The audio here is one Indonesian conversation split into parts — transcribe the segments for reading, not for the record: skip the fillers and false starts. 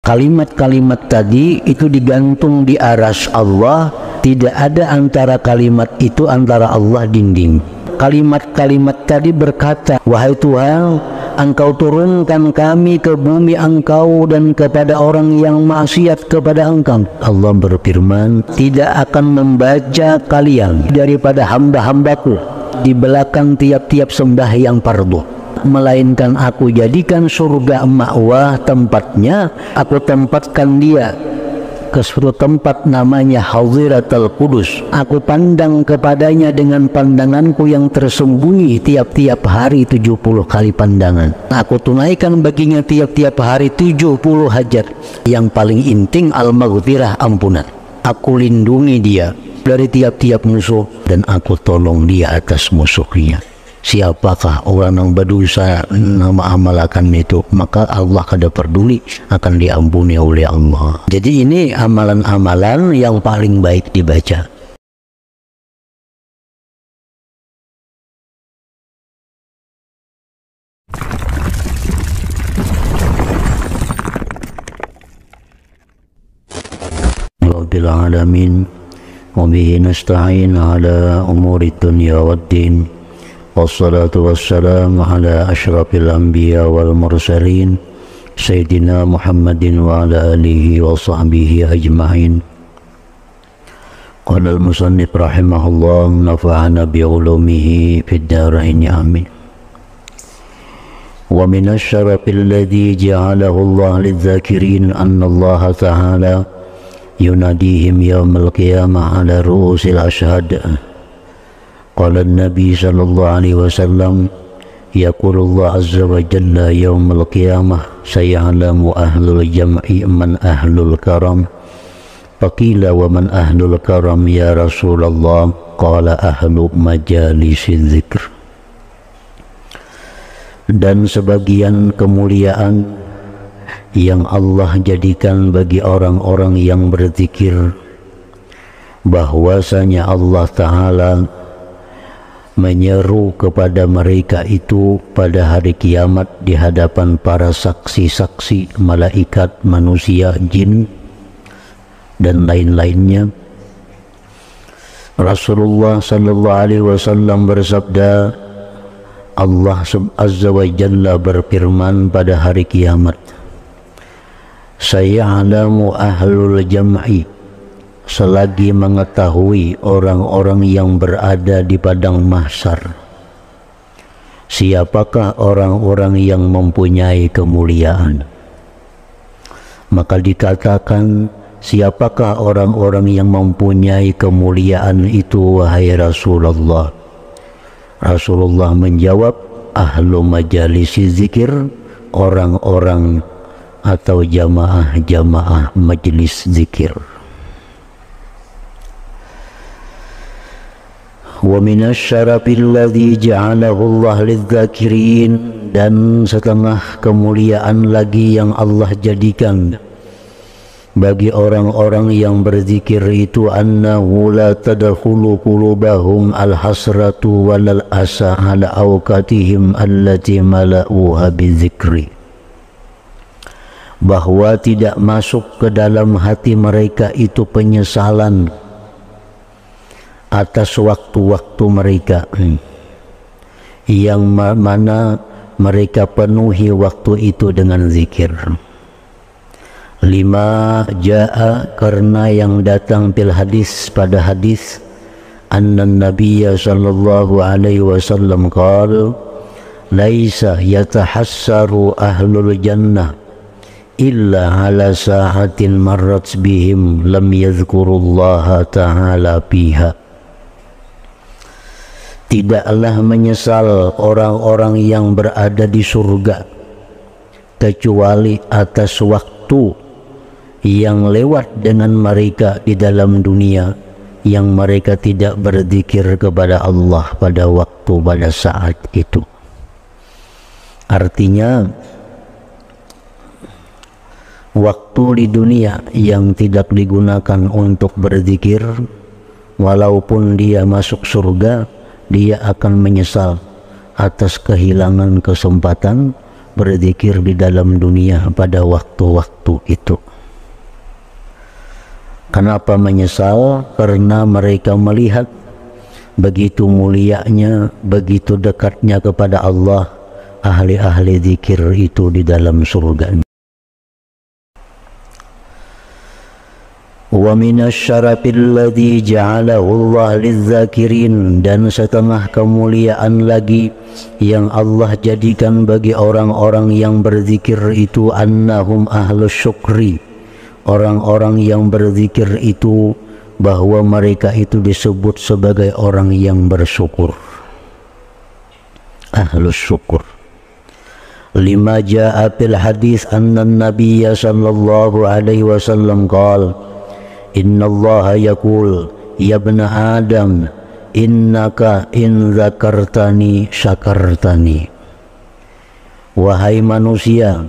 Kalimat-kalimat tadi itu digantung di arsy Allah, tidak ada antara kalimat itu antara Allah dinding. Kalimat-kalimat tadi berkata, wahai Tuhan, Engkau turunkan kami ke bumi Engkau dan kepada orang yang maksiat kepada Engkau. Allah berfirman, tidak akan membaca kalian daripada hamba-hambaku di belakang tiap-tiap sembahyang fardu, melainkan aku jadikan surga ma'wah tempatnya, aku tempatkan dia ke suatu tempat namanya Hadhiratul Qudus. Aku pandang kepadanya dengan pandanganku yang tersembunyi tiap-tiap hari 70 kali pandangan. Aku tunaikan baginya tiap-tiap hari 70 hajat. Yang paling inting al-maghfirah, ampunan. Aku lindungi dia dari tiap-tiap musuh dan aku tolong dia atas musuhnya. Siapakah orang yang berdosa nama amalakan itu, maka Allah kada peduli, akan diampuni oleh Allah. Jadi ini amalan-amalan yang paling baik dibaca. Rabbil alamin wa bihi nasta'in ala umuri dunya waddin. Wassalatu wassalamu ala ashrafil anbiya wal mursalin Sayyidina Muhammadin wa ala alihi wa sahbihi ajma'in. Qala al-musannif rahimahullah, nafa'ana bi'ulumihi fid darain, amin. Wa min asy-syarafil ladzi ja'alahu Allah lidz-dzakirin anna Allah ta'ala yunadihim yaumal qiyamah ala ru'usil ashhad. Qala an-nabi sallallahu alaihi wasallam, yaqulullah azza wa jalla yaumal qiyamah sayalamu ahlul jam'i man ahlul karam. Faqila wa man ahlul karam ya Rasulullah? Qala ahlu majalisiz zikr. Dan sebagian kemuliaan yang Allah jadikan bagi orang-orang yang berzikir, bahwasanya Allah Ta'ala menyeru kepada mereka itu pada hari kiamat di hadapan para saksi-saksi, malaikat, manusia, jin, dan lain-lainnya. Rasulullah sallallahu alaihi wasallam bersabda, Allah azza wa jalla berfirman pada hari kiamat, sayalamu ahlul jam'i, selagi mengetahui orang-orang yang berada di padang mahsyar siapakah orang-orang yang mempunyai kemuliaan. Maka dikatakan, siapakah orang-orang yang mempunyai kemuliaan itu wahai Rasulullah? Rasulullah menjawab, ahlu majalisi zikir, orang-orang atau jamaah-jamaah majelis zikir. Wa minasyarafil ladzi ja'alahu Allah lidz-dzakirin, dan setengah kemuliaan lagi yang Allah jadikan bagi orang-orang yang berzikir itu, annahu la tadkhulu qulubahum al-hasratu walal asa ala awqatihim allati mala'uha bizikri, bahwa tidak masuk ke dalam hati mereka itu penyesalan atas waktu-waktu mereka yang mana mereka penuhi waktu itu dengan zikir. Lima ja'a, karena yang datang bil hadis pada hadis, anna nabiyya sallallahu alaihi wasallam qala, laisa yatahassaru ahlul jannah illa ala sa'atin marrat bihim lam yadhkurullaha ta'ala fiha. Tidaklah menyesal orang-orang yang berada di surga kecuali atas waktu yang lewat dengan mereka di dalam dunia, yang mereka tidak berzikir kepada Allah pada waktu, pada saat itu. Artinya, waktu di dunia yang tidak digunakan untuk berzikir, walaupun dia masuk surga, dia akan menyesal atas kehilangan kesempatan berzikir di dalam dunia pada waktu-waktu itu. Kenapa menyesal? Karena mereka melihat begitu mulianya, begitu dekatnya kepada Allah ahli-ahli zikir itu di dalam surga. Wa minasyarafil ladzi ja'alahu Allah lizzakirin, dan setengah kemuliaan lagi yang Allah jadikan bagi orang-orang yang berzikir itu, annahum ahlus syukri, orang-orang yang berzikir itu bahwa mereka itu disebut sebagai orang yang bersyukur, ahlus syukur. Lima ja'a fil hadis anna an-nabiyya sallallahu alaihi wasallam qala Inna Allah yaqul ya ibna Adam innaka in zakartani syakartani. Wahai manusia,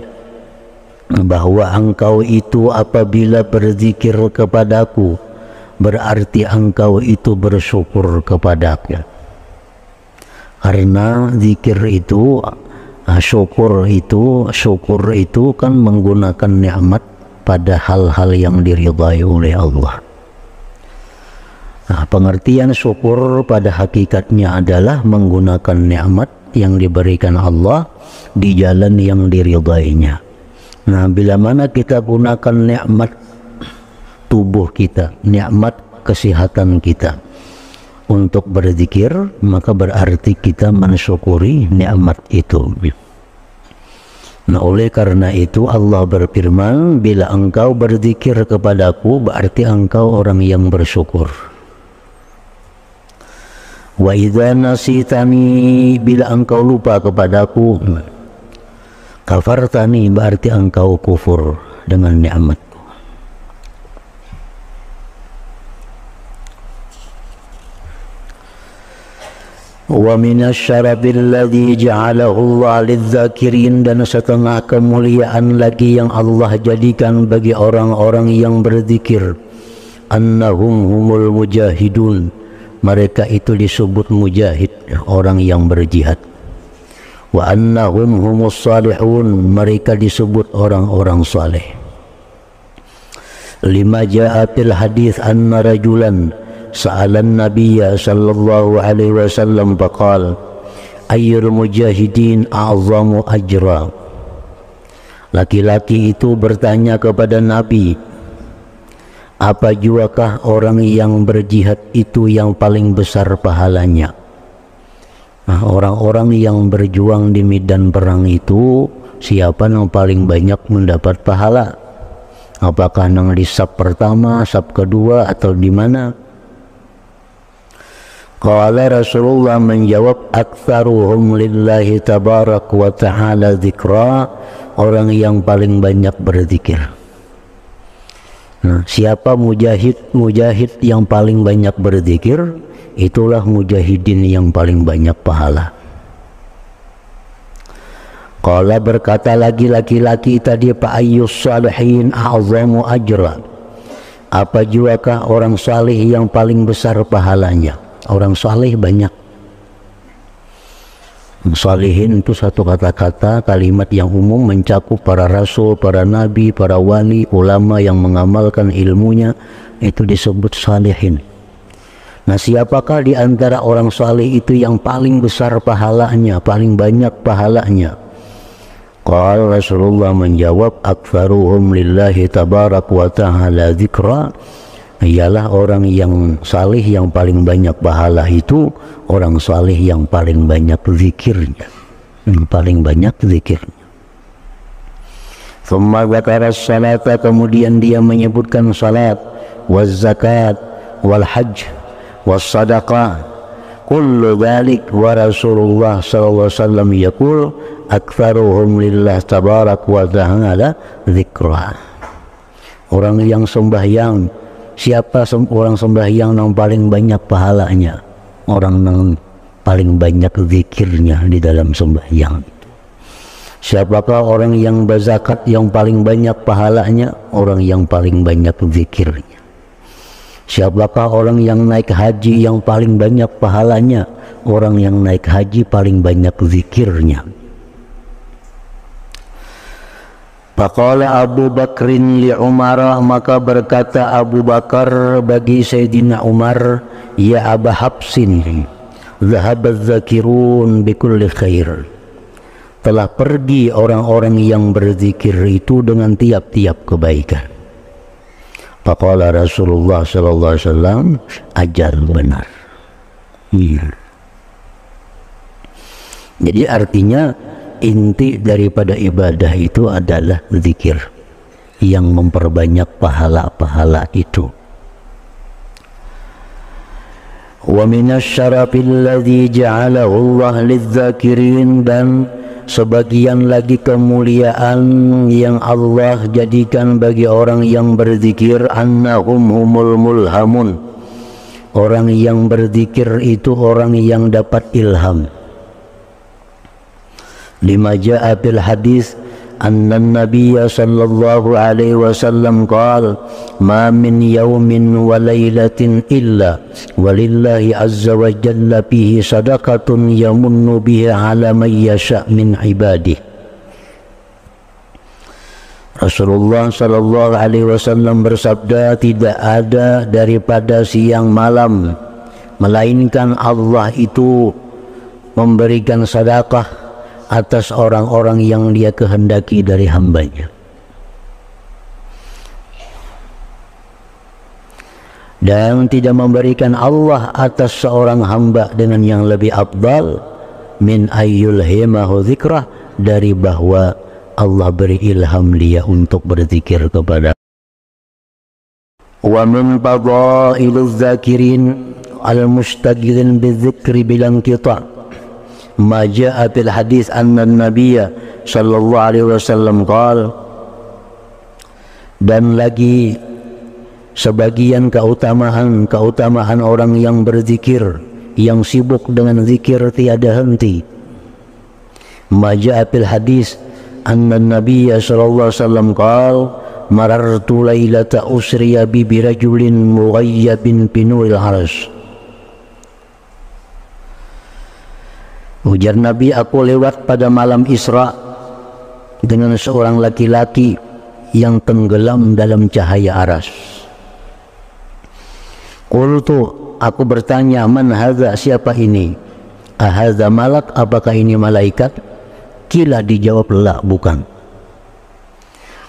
bahwa engkau itu apabila berzikir kepadaku berarti engkau itu bersyukur kepadaku. Karena zikir itu, syukur itu kan menggunakan nikmat pada hal-hal yang diridhai oleh Allah. Nah, pengertian syukur pada hakikatnya adalah menggunakan nikmat yang diberikan Allah di jalan yang diridhainya. Nah, bila mana kita gunakan nikmat tubuh kita, nikmat kesehatan kita untuk berzikir, maka berarti kita mensyukuri nikmat itu. Nah, oleh karena itu Allah berfirman, bila engkau berzikir kepadaku berarti engkau orang yang bersyukur. Wa idza nasitani, bila engkau lupa kepadaku, kafartani, berarti engkau kufur dengan nikmatku. Wa minasyarabil ladzi ja'alahu Allah lidzakirin, dan setengah kemuliaan lagi yang Allah jadikan bagi orang-orang yang berzikir, annahum humul mujahidun, mereka itu disebut mujahid, orang yang berjihad. Wa annahum humus salihun, mereka disebut orang-orang saleh. Lima ja'a fil hadis anna rajulan sa'alan nabiyya sallallahu alaihi wasallam faqal ayyul mujahidin a'zamu ajra. Laki-laki itu bertanya kepada Nabi, apa juakah orang yang berjihad itu yang paling besar pahalanya? Nah, orang-orang yang berjuang di medan perang itu siapa yang paling banyak mendapat pahala? Apakah nang di saf pertama, saf kedua, atau di mana? Qala Rasulullah menjawab, aktsaruhum lillahi tabarak wa ta'ala dzikra, orang yang paling banyak berzikir. Nah, siapa mujahid yang paling banyak berzikir, itulah mujahidin yang paling banyak pahala. Qala, berkata lagi laki-laki tadi, fa ayyus salihin a'zamu ajra, apa juakah orang saleh yang paling besar pahalanya? Orang saleh banyak. Salihin itu satu kata-kata, kalimat yang umum mencakup para rasul, para nabi, para wali, ulama yang mengamalkan ilmunya, itu disebut salihin. Nah, siapakah di antara orang saleh itu yang paling besar pahalanya, paling banyak pahalanya? Qala Rasulullah menjawab, aktsaruhum lillahi tabarak wa ta'ala dzikra, ialah orang yang salih yang paling banyak pahala itu orang salih yang paling banyak zikirnya, paling banyak zikirnya. Thumma dzakara salata, kemudian dia menyebutkan salat, waz zakat, wal hajj, was sadaqah, kullu dzalik wa Rasulullah sallallahu alaihi wasallam yaqul aktsaruhum lillah tabarak wa ta'ala dzikra. Orang yang sembahyang, siapa orang sembahyang yang paling banyak pahalanya? Orang yang paling banyak zikirnya di dalam sembahyang. Siapakah orang yang berzakat yang paling banyak pahalanya? Orang yang paling banyak zikirnya. Siapakah orang yang naik haji yang paling banyak pahalanya? Orang yang naik haji paling banyak zikirnya. Faqala Abu Bakrin li Umar, maka berkata Abu Bakar bagi Sayyidina Umar, ya Aba Habsin, zahabaz zakirun bikulli khair. Telah pergi orang-orang yang berzikir itu dengan tiap-tiap kebaikan. Faqala Rasulullah sallallahu alaihi wasallam, ajal, benar. Jadi artinya inti daripada ibadah itu adalah zikir yang memperbanyak pahala-pahala itu. Wa minasyarafil ladzi ja'alahu Allah lidzakirin, dan sebagian lagi kemuliaan yang Allah jadikan bagi orang yang berzikir, annahum humul mulhamun. Orang yang berzikir itu orang yang dapat ilham. Lima ja'a fil hadis anna an-nabiyya sallallahu alaihi wasallam qala ma min yawmin wa lailatin illa walillahi azza wa jalla fihi sadaqatun yamunnu biha ala man yasha' min ibadihi. Rasulullah sallallahu alaihi wasallam bersabda, tidak ada daripada siang malam melainkan Allah itu memberikan sedekah atas orang-orang yang dia kehendaki dari hambanya. Dan tidak memberikan Allah atas seorang hamba dengan yang lebih afdal min ayyulhimahu dzikrah, dari bahwa Allah beri ilham dia untuk berzikir kepada. Wa min fadailuz zakirin al-mustaghilin bidzikri bilang kita ma jaa fil hadis anna an-nabiyya sallallahu alaihi wasallam qala, dan lagi sebagian keutamaan orang yang berzikir, yang sibuk dengan zikir tiada henti. Ma jaa fil hadis anna an-nabiyya sallallahu alaihi wasallam qala marartu lailata usriya bi birajulin mughayyabin fi nuril arsh. Ujar Nabi, aku lewat pada malam Isra dengan seorang laki-laki yang tenggelam dalam cahaya aras. Qultu, aku bertanya, man hadza, siapa ini? Ahadza malak, apakah ini malaikat? Kila, dijawab, la, bukan.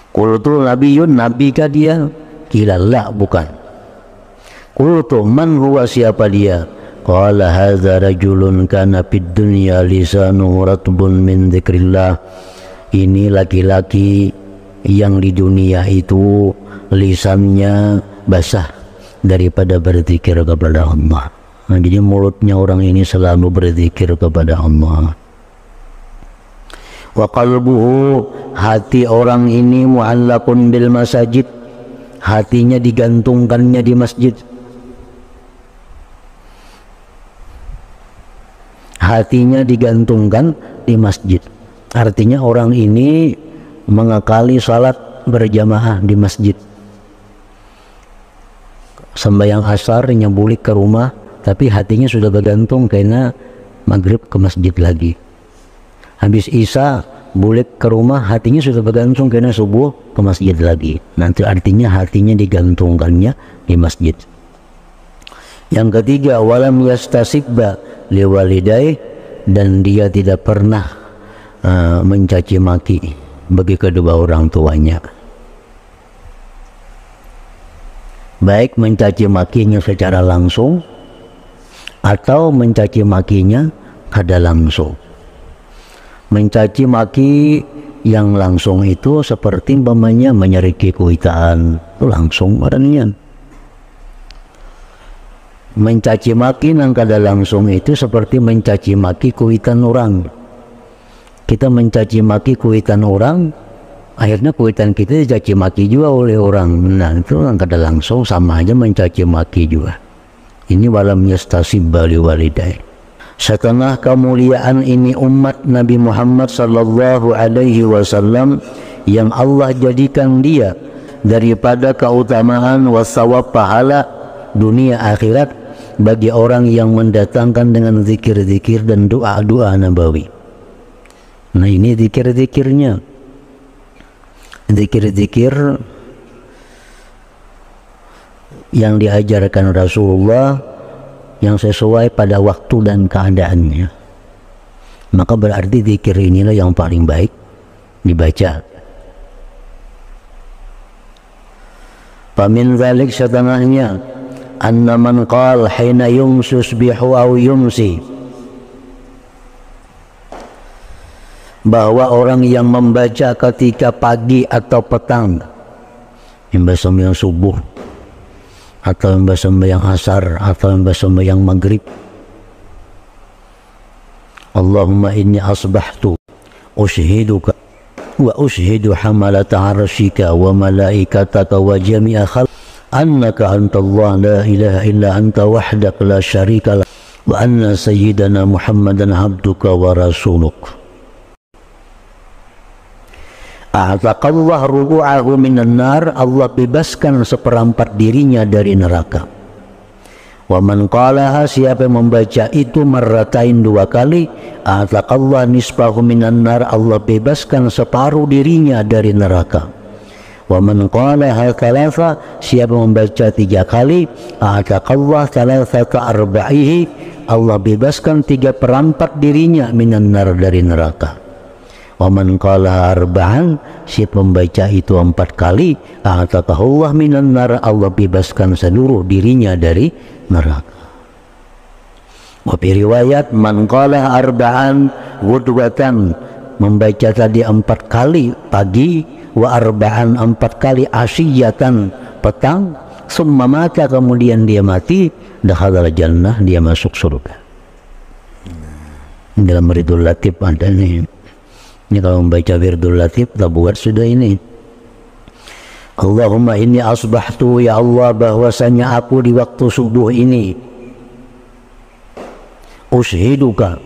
Qultu nabiyun, nabikah dia? Kila, la, bukan. Qultu man huwa, siapa dia? Qala hadza rajulun kana fid dunya lisanuhu ratbun min dzikrillah. Ini laki-laki yang di dunia itu lisannya basah daripada berzikir kepada Allah. Nah, jadi mulutnya orang ini selalu berzikir kepada Allah. Wa qalbuhu, hati orang ini mu'allaqun bil masajid, hatinya digantungkannya di masjid. Hatinya digantungkan di masjid. Artinya orang ini mengakali salat berjamaah di masjid. Sembahyang asar nyebulik ke rumah, tapi hatinya sudah bergantung karena maghrib ke masjid lagi. Habis isya bulik ke rumah, hatinya sudah bergantung karena subuh ke masjid lagi. Nanti artinya hatinya digantungkannya di masjid. Yang ketiga, walam yastasibba liwalidai, dan dia tidak pernah mencaci maki bagi kedua orang tuanya, baik mencaci makinya secara langsung atau mencaci makinya kada langsung. Mencaci maki yang langsung itu seperti umpamanya menyeriki kuitaan, itu langsung adanya. Mencaci maki nang kada langsung itu seperti mencaci maki kuitan orang. Kita mencaci maki kuitan orang, akhirnya kuitan kita dicaci maki juga oleh orang. Nah, itu nang kada langsung sama aja mencaci maki juga. Ini walam yastasibba liwalidai. Setelah kemuliaan ini umat Nabi Muhammad sallallahu alaihi wasallam yang Allah jadikan dia daripada keutamaan wasawab pahala dunia akhirat bagi orang yang mendatangkan dengan zikir-zikir dan doa-doa nabawi. Nah, ini zikir-zikirnya. zikir-zikir yang diajarkan Rasulullah yang sesuai pada waktu dan keadaannya, maka berarti zikir inilah yang paling baik dibaca. Famin dzalik, setengahnya, anna man qala hina yusbihu aw yumsi, bahwa orang yang membaca ketika pagi atau petang, membaca sembahyang subuh atau membaca sembahyang asar atau membaca sembahyang maghrib, Allahumma inni asbahtu ushiduka wa ushidu hamalata arsyika wa malaikataka wa jami'a khalq annaka antallah la ilaha illa anta wahdak la syarika lak wa anna sayyidana Muhammadan abduka wa rasuluk. A'taqallah rubu'ahu minan nar, Allah bebaskan seperempat dirinya dari neraka. Wa man qalaha, siapa yang membaca itu marratain 2 kali, a'taqallah nisfahu minan nar, Allah bebaskan separuh dirinya dari neraka. Wa man qalaha thalatha, siapa yang membaca 3 kali, a'taqallah thalathata arba'ihi, Allah bebaskan 3/4 dirinya minan nar, dari neraka. Wa man qala arba'an, siapa membaca itu 4 kali, a'taqahullah minan nar, Allah bebaskan seluruh dirinya dari neraka. Wa fi riwayat man qala arba'an ghudwatan, membaca tadi 4 kali pagi, wa arba'an 4 kali asyiyatan petang, summa mata, kemudian dia mati, dakhalal jannah, dia masuk surga. Dalam Wirdul Latif ada nih. Ini kalau membaca Wirdul Latif, kita buat sudah ini. Allahumma inni asbahtu, ya Allah, bahwasanya aku di waktu subuh ini ushiduka,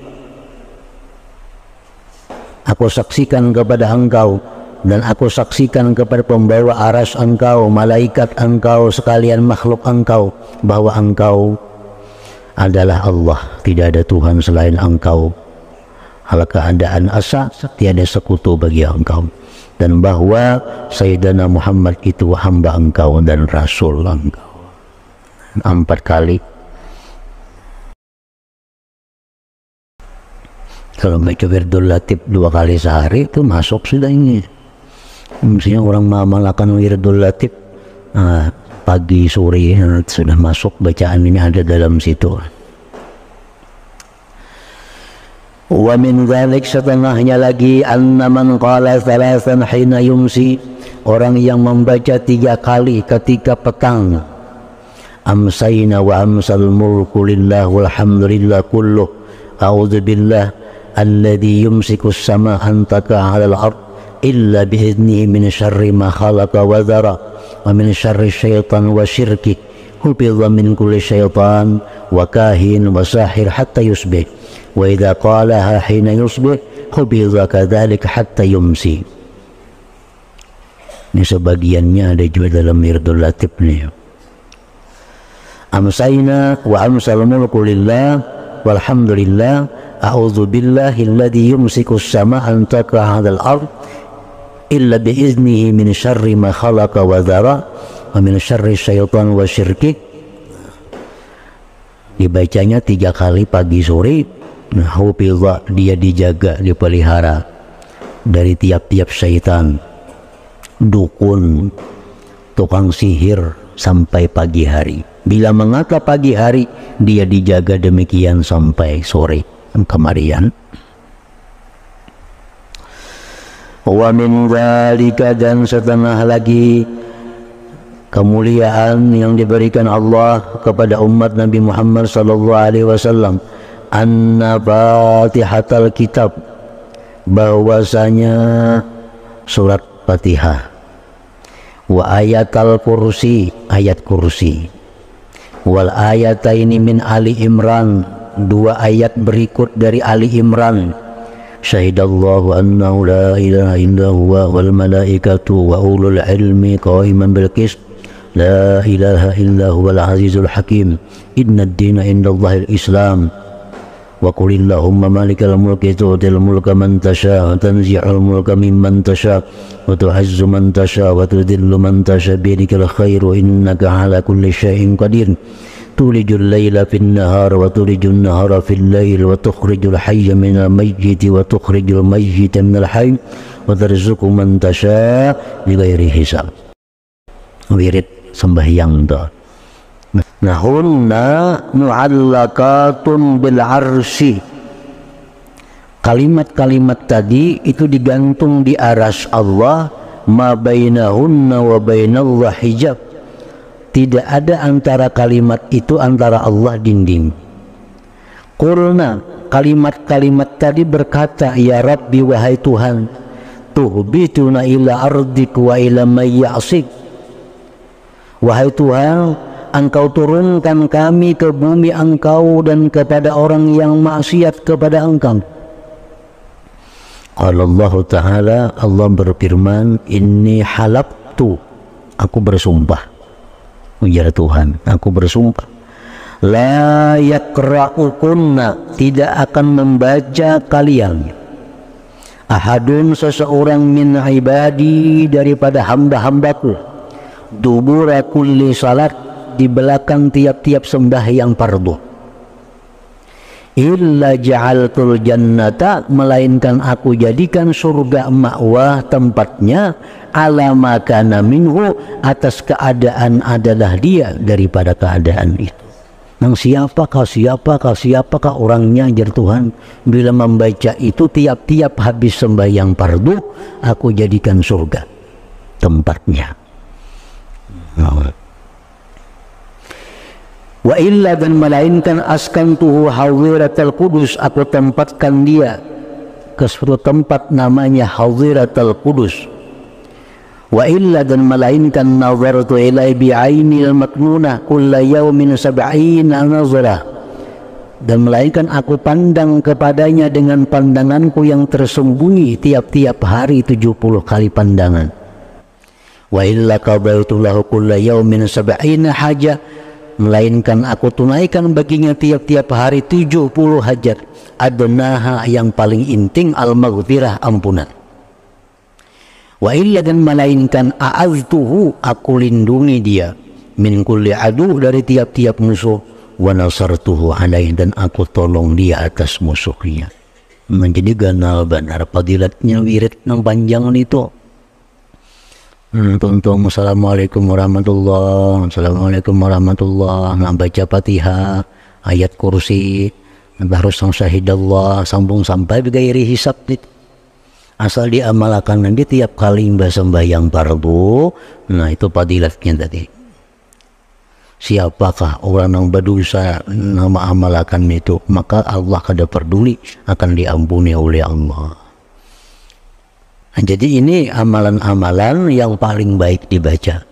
aku saksikan kepada engkau, dan aku saksikan kepada pembawa aras engkau, malaikat engkau, sekalian makhluk engkau, bahwa engkau adalah Allah, tidak ada Tuhan selain engkau. Hal keadaan asa, tiada sekutu bagi engkau, dan bahwa Sayyidina Muhammad itu hamba engkau dan rasul engkau. 4 kali. Kalau baca Wirdul Latif 2 kali sehari itu masuk sudah ini. Mestinya orang mengamalkan Wirdul Latif pagi sore, sudah masuk bacaan ini, ada dalam situ. Wa min dzalik, setengahnya lagi, anna man qala thalathan hina yumsi, orang yang membaca 3 kali ketika petang, amsayna wa amsal mulku lillah walhamdulillah kulluh, a'udzu billah alladzi yumsiku as-samaa an taqa 'alal ard illa bi'idnihi min syarri ma khalaqa wa dhara wa min syarri syaitan wa syirki hubidha min kulli syaitan wa kahin wa sahir hatta yusbih wa idza qalaha hina yusbih hubidha kadzalika hatta yumsi. Ini sebagiannya ada juga dalam Wirdul Latif nih. Amsayna wa amsal mulku lillah walhamdulillah a'udzu billahi alladzi yumsiku as-samaa an taqa 'alal ard illa bi'iznihi min syarri ma khalaqa wa dhara wa min syarri syaitan wa syirki. Dibacanya 3 kali pagi sore. Hufidha, dia dijaga, dipelihara dari tiap-tiap syaitan, dukun, tukang sihir sampai pagi hari. Bila mengata pagi hari, dia dijaga demikian sampai sore kemarian. Wa min dzalika, dan setengah lagi kemuliaan yang diberikan Allah kepada umat Nabi Muhammad sallallahu alaihi wasallam, anna fatihatal kitab, bahwasanya surat Fatihah, wa ayatal kursi, ayat kursi, wal ayataini min Ali Imran, 2 ayat berikut dari Ali Imran, syahidallahu annahu la ilaha illa huwa wal malaikatu wa ulul ilmi qa'iman bil qist, la ilaha illa huwal azizul hakim, inna ad-dina indallahil islam, wa qulillahumma malikal mulki tu'til mulka man tasha wa tanzi'ul mulka mimman tasha wa tu'izzu man tasha wa tudhillu man tasha biyadikal khairu innaka ala kulli syai'in qadir tulijul laila fin nahar wa tulijun nahara fil lail wa tukhrijul hayya minal mayyiti wa tukhrijul mayyita minal hayy wa tarzuqu man tasha bighairi hisab. Wirid sembahyang itu. Nah, hunna mu'allaqatun bil arsy. Kalimat-kalimat tadi itu digantung di arsy Allah, ma bainahunna wa bainallah hijab. Tidak ada antara kalimat itu antara Allah dinding. Qulna, kalimat-kalimat tadi berkata, ya Rabbi wahai Tuhan, tuhbituna ila ardik wa ila may ya'sik. Wahai Tuhan, Engkau turunkan kami ke bumi Engkau dan kepada orang yang maksiat kepada Engkau. Qala Allah Ta'ala, Allah berfirman, inni halabtu, aku bersumpah. Ujar Tuhan, aku bersumpah, la yakra'ukunna, tidak akan membaca kalian, ahadun seseorang min ibadi, daripada hamba-hambaku, dubura kulli salat, di belakang tiap-tiap sembahyang fardu, illa ja'altul jannata, melainkan aku jadikan surga ma'wah tempatnya, ala ma kana minhu, atas keadaan adalah dia daripada keadaan itu. Nang siapakah orangnya, ajar Tuhan, bila membaca itu tiap-tiap habis sembahyang fardu, aku jadikan surga tempatnya. Wa illa, dan melainkan askantuhu hadiratal qudus, aku tempatkan dia ke suatu tempat namanya hadiratal qudus. Wa illa, dan melainkan nazartu ilai bi'ainil maknunah kulla yawmin sab'ina nazarah, dan melainkan aku pandang kepadanya dengan pandanganku yang tersembunyi tiap-tiap hari 70 kali pandangan. Wa illa qadaitu lahu kulla yawmin sab'ina haja, melainkan aku tunaikan baginya tiap-tiap hari 70 hajat, adnaha, yang paling inting, al-maghfirah, ampunan. Wa illa, dan melainkan a'aztuhu, aku lindungi dia, min kulli adu, dari tiap-tiap musuh, wa nasartuhu alaih, dan aku tolong dia atas musuhnya. Menjadi ganal benar fadilatnya wirid yang panjang itu. Tuntung assalamualaikum warahmatullahi, assalamualaikum warahmatullahi, baca Fatihah, ayat kursi, harus syahidallah, sambung sampai bighairi hisab. Asal diamalkan nanti tiap kali sembahyang fardu. Nah, itu fadilatnya tadi. Siapakah orang yang berdosa nama amalkan itu, maka Allah kada peduli, akan diampuni oleh Allah. Nah, jadi ini amalan-amalan yang paling baik dibaca.